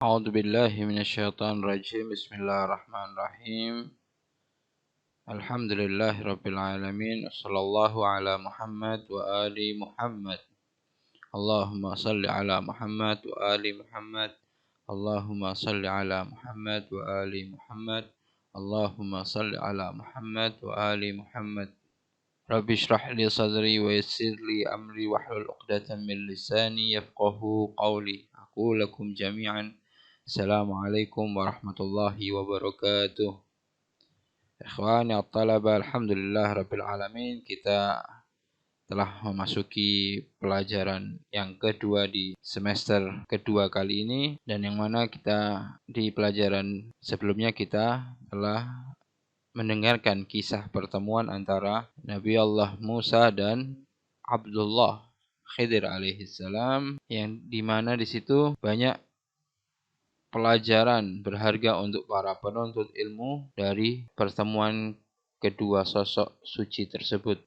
A'udzu billahi minasyaitonir rajim. Bismillahirrahmanirrahim. Alhamdulillahirabbil alamin. Wassallallahu ala Muhammad wa ali Muhammad. Allahumma shalli ala Muhammad wa ali Muhammad. Allahumma shalli ala Muhammad wa ali Muhammad. Allahumma shalli ala Muhammad wa ali Muhammad. Rabbi shrah li sadri wa yassir li amri wahlul 'uqdatam min lisani yafqahu qawli. Aku lakum jami'an. Assalamualaikum warahmatullahi wabarakatuh. Ikhwani at-talaba, alhamdulillah rabbil alamin. Kita telah memasuki pelajaran yang kedua di semester kedua kali ini, dan yang mana kita di pelajaran sebelumnya kita telah mendengarkan kisah pertemuan antara Nabi Allah Musa dan Abdullah Khidir alaihissalam, yang dimana di situ banyak pelajaran berharga untuk para penuntut ilmu dari pertemuan kedua sosok suci tersebut.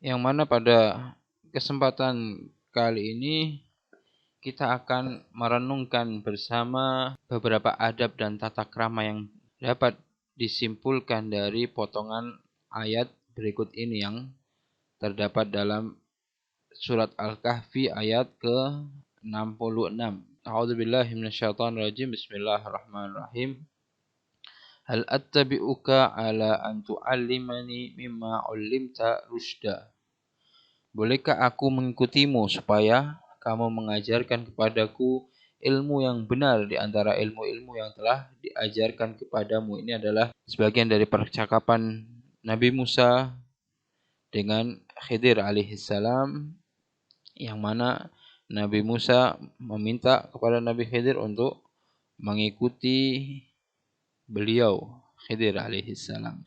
Yang mana pada kesempatan kali ini kita akan merenungkan bersama beberapa adab dan tata krama yang dapat disimpulkan dari potongan ayat berikut ini yang terdapat dalam surat Al-Kahfi ayat ke-66. A'udzu billahi minasyaitonir rajim. Bismillahirrahmanirrahim. Hal attabi'uka ala an tu'allimani mimma 'ullimta rusyda. Bolehkah aku mengikutimu supaya kamu mengajarkan kepadaku ilmu yang benar di antara ilmu-ilmu yang telah diajarkan kepadamu? Ini adalah sebagian dari percakapan Nabi Musa dengan Khidir alaihissalam, yang mana Nabi Musa meminta kepada Nabi Khidir untuk mengikuti beliau Khidir alaihissalam.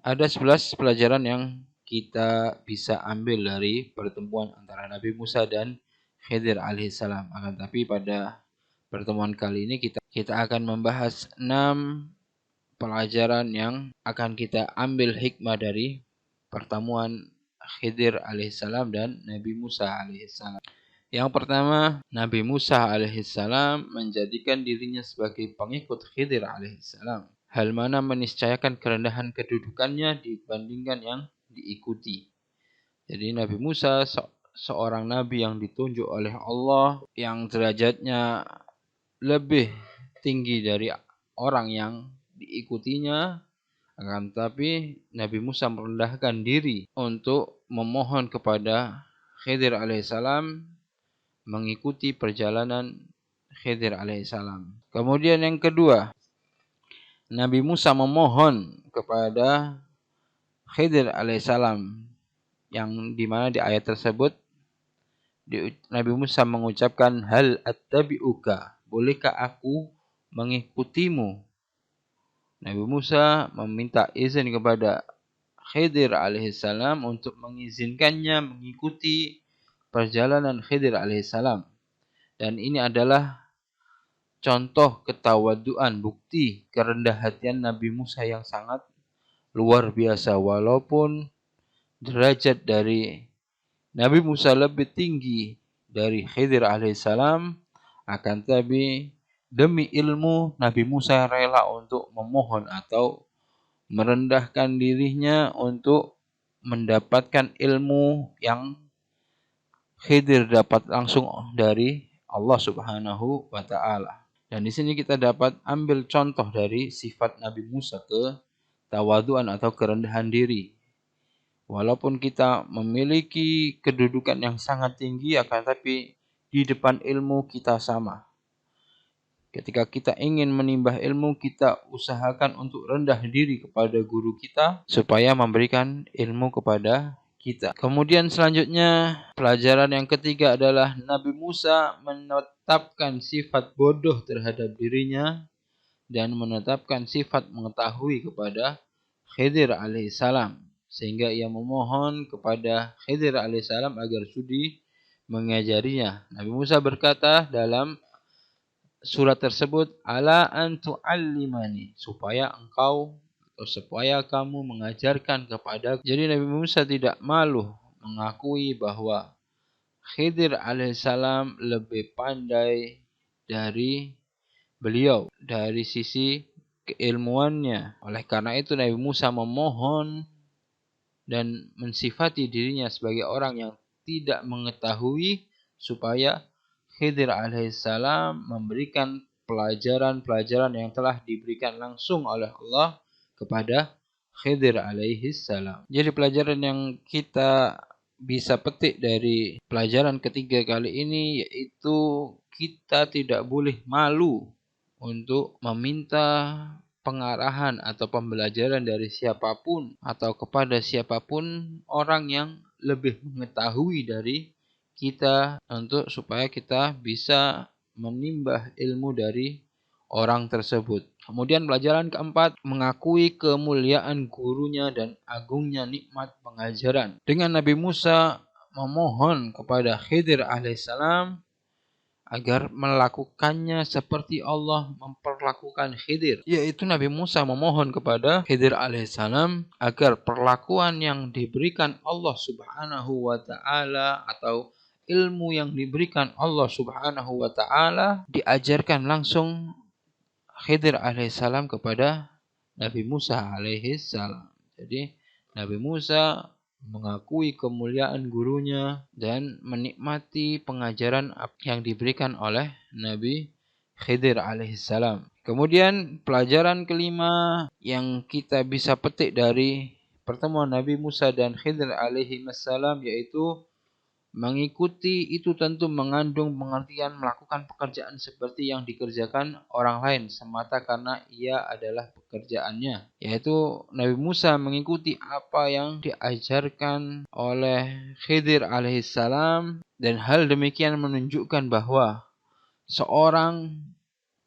Ada 11 pelajaran yang kita bisa ambil dari pertemuan antara Nabi Musa dan Khidir alaihissalam. Akan tapi pada pertemuan kali ini kita akan membahas 6 pelajaran yang akan kita ambil hikmah dari pertemuan Khidir alaihissalam dan Nabi Musa alaihissalam. Yang pertama, Nabi Musa alaihissalam menjadikan dirinya sebagai pengikut Khidir alaihissalam, hal mana meniscayakan kerendahan kedudukannya dibandingkan yang diikuti. Jadi Nabi Musa seorang nabi yang ditunjuk oleh Allah, yang derajatnya lebih tinggi dari orang yang diikutinya. Akan tetapi Nabi Musa merendahkan diri untuk memohon kepada Khidir alaihissalam, mengikuti perjalanan Khidir alaihissalam. Kemudian yang kedua, Nabi Musa memohon kepada Khidir alaihissalam, yang dimana di ayat tersebut Nabi Musa mengucapkan hal attabi'uka, bolehkah aku mengikutimu? Nabi Musa meminta izin kepada Khidir alaihissalam untuk mengizinkannya mengikuti perjalanan Khidir alaihissalam. Dan ini adalah contoh ketawaduan, bukti kerendah hatian Nabi Musa yang sangat luar biasa. Walaupun derajat dari Nabi Musa lebih tinggi dari Khidir alaihissalam, akan tetapi demi ilmu Nabi Musa rela untuk memohon atau merendahkan dirinya untuk mendapatkan ilmu yang Khidir dapat langsung dari Allah Subhanahu wa taala. Dan di sini kita dapat ambil contoh dari sifat Nabi Musa, ketawaduan atau kerendahan diri. Walaupun kita memiliki kedudukan yang sangat tinggi, akan tapi di depan ilmu kita sama. Ketika kita ingin menimba ilmu, kita usahakan untuk rendah diri kepada guru kita supaya memberikan ilmu kepada kita. Kemudian selanjutnya, pelajaran yang ketiga adalah Nabi Musa menetapkan sifat bodoh terhadap dirinya dan menetapkan sifat mengetahui kepada Khidir alaihissalam, sehingga ia memohon kepada Khidir alaihissalam agar sudi mengajarinya. Nabi Musa berkata dalam surat tersebut, ala an tu'allimani, supaya kamu mengajarkan kepada. Jadi Nabi Musa tidak malu mengakui bahwa Khidir alaihissalam lebih pandai dari beliau dari sisi keilmuannya. Oleh karena itu Nabi Musa memohon dan mensifati dirinya sebagai orang yang tidak mengetahui supaya Khidir alaihissalam memberikan pelajaran-pelajaran yang telah diberikan langsung oleh Allah kepada Khidir alaihissalam. Jadi pelajaran yang kita bisa petik dari pelajaran ketiga kali ini yaitu kita tidak boleh malu untuk meminta pengarahan atau pembelajaran dari siapapun atau kepada siapapun orang yang lebih mengetahui dari kita untuk supaya kita bisa menimba ilmu dari orang tersebut. Kemudian pelajaran keempat, mengakui kemuliaan gurunya dan agungnya nikmat pengajaran. Dengan Nabi Musa memohon kepada Khidir alaihissalam agar melakukannya seperti Allah memperlakukan Khidir. Yaitu Nabi Musa memohon kepada Khidir alaihissalam agar perlakuan yang diberikan Allah subhanahu wa ta'ala atau ilmu yang diberikan Allah subhanahu wa ta'ala diajarkan langsung Khidir alaihissalam kepada Nabi Musa alaihissalam. Jadi Nabi Musa mengakui kemuliaan gurunya dan menikmati pengajaran yang diberikan oleh Nabi Khidir alaihissalam. Kemudian pelajaran kelima yang kita bisa petik dari pertemuan Nabi Musa dan Khidir alaihissalam yaitu mengikuti itu tentu mengandung pengertian melakukan pekerjaan seperti yang dikerjakan orang lain semata karena ia adalah pekerjaannya. Yaitu Nabi Musa mengikuti apa yang diajarkan oleh Khidir alaihissalam dan hal demikian menunjukkan bahwa seorang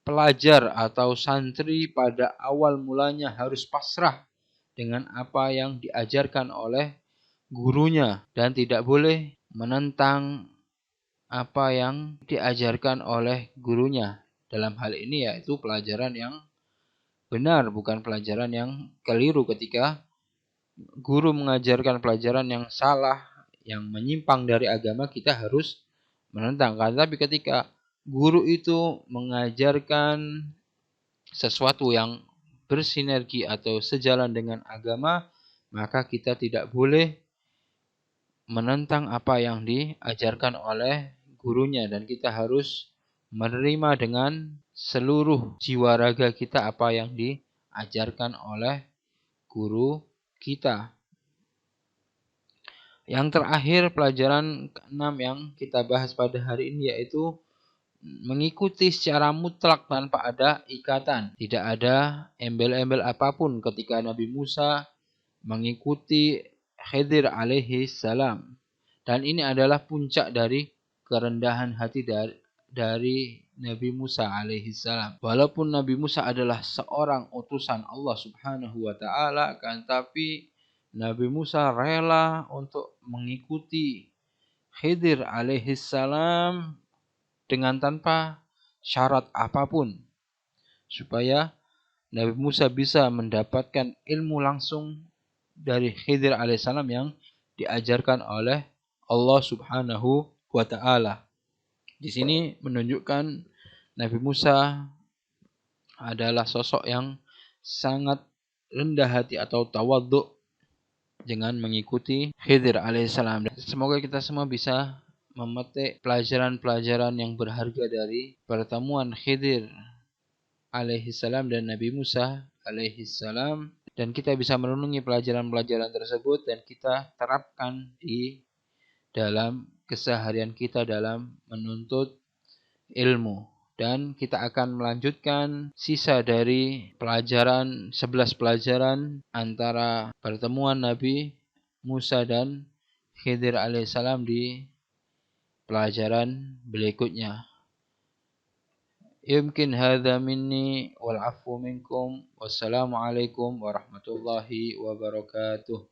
pelajar atau santri pada awal mulanya harus pasrah dengan apa yang diajarkan oleh gurunya dan tidak boleh menentang apa yang diajarkan oleh gurunya. Dalam hal ini yaitu pelajaran yang benar, bukan pelajaran yang keliru. Ketika guru mengajarkan pelajaran yang salah, yang menyimpang dari agama, kita harus menentang. Tapi ketika guru itu mengajarkan sesuatu yang bersinergi atau sejalan dengan agama, maka kita tidak boleh menentang apa yang diajarkan oleh gurunya dan kita harus menerima dengan seluruh jiwa raga kita apa yang diajarkan oleh guru kita. Yang terakhir pelajaran keenam yang kita bahas pada hari ini yaitu mengikuti secara mutlak tanpa ada ikatan. Tidak ada embel-embel apapun ketika Nabi Musa mengikuti Khidir alaihi salam. Dan ini adalah puncak dari kerendahan hati dari Nabi Musa alaihi salam. Walaupun Nabi Musa adalah seorang utusan Allah subhanahu wa ta'ala, kan tapi Nabi Musa rela untuk mengikuti Khidir alaihi salam dengan tanpa syarat apapun. Supaya Nabi Musa bisa mendapatkan ilmu langsung dari Khidir alaihissalam yang diajarkan oleh Allah subhanahu wa ta'ala. Di sini menunjukkan Nabi Musa adalah sosok yang sangat rendah hati atau tawadhu dengan mengikuti Khidir alaihissalam. Semoga kita semua bisa memetik pelajaran-pelajaran yang berharga dari pertemuan Khidir alaihissalam dan Nabi Musa alaihissalam. Dan kita bisa merenungi pelajaran-pelajaran tersebut dan kita terapkan di dalam keseharian kita dalam menuntut ilmu. Dan kita akan melanjutkan sisa dari pelajaran 11 pelajaran antara pertemuan Nabi Musa dan Khidir alaihissalam di pelajaran berikutnya. Yumkin hadza minni wal afu minkum. Wassalamualaikum warahmatullahi wabarakatuh.